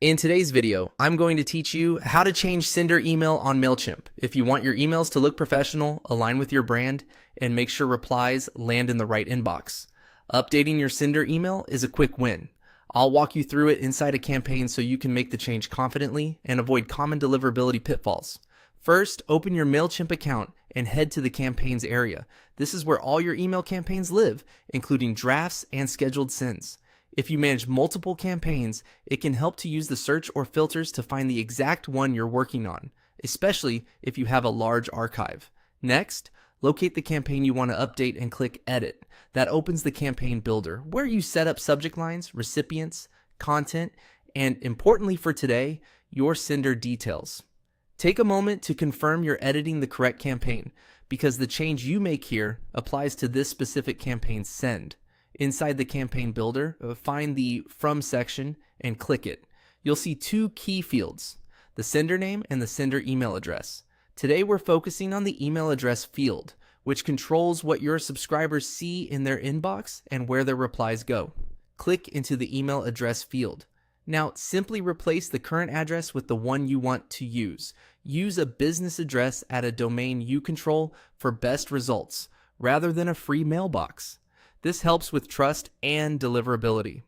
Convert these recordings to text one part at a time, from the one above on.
In today's video, I'm going to teach you how to change sender email on Mailchimp if you want your emails to look professional, align with your brand, and make sure replies land in the right inbox. Updating your sender email is a quick win. I'll walk you through it inside a campaign so you can make the change confidently and avoid common deliverability pitfalls. First, open your Mailchimp account and head to the campaigns area. This is where all your email campaigns live, including drafts and scheduled sends. If you manage multiple campaigns, it can help to use the search or filters to find the exact one you're working on, especially if you have a large archive. Next, locate the campaign you want to update and click Edit. That opens the campaign builder, where you set up subject lines, recipients, content, and importantly for today, your sender details. Take a moment to confirm you're editing the correct campaign, because the change you make here applies to this specific campaign's send. Inside the campaign builder, find the From section and click it. You'll see two key fields, the sender name and the sender email address. Today we're focusing on the email address field, which controls what your subscribers see in their inbox and where their replies go. Click into the email address field. Now simply replace the current address with the one you want to use. Use a business address at a domain you control for best results, rather than a free mailbox. This helps with trust and deliverability.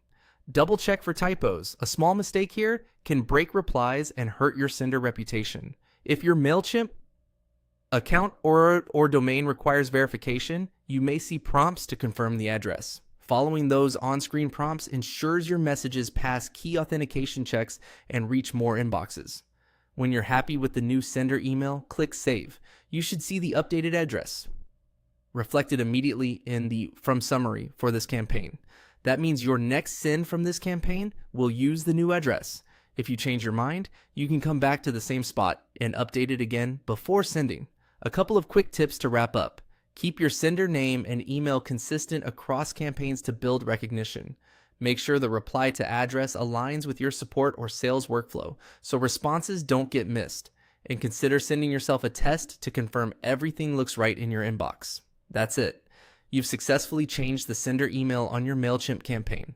Double check for typos. A small mistake here can break replies and hurt your sender reputation. If your Mailchimp account or domain requires verification, you may see prompts to confirm the address. Following those on-screen prompts ensures your messages pass key authentication checks and reach more inboxes. When you're happy with the new sender email, click Save. You should see the updated address reflected immediately in the From summary for this campaign. That means your next send from this campaign will use the new address. If you change your mind, you can come back to the same spot and update it again before sending. A couple of quick tips to wrap up. Keep your sender name and email consistent across campaigns to build recognition. Make sure the reply to address aligns with your support or sales workflow so responses don't get missed. And consider sending yourself a test to confirm everything looks right in your inbox. That's it. You've successfully changed the sender email on your Mailchimp campaign.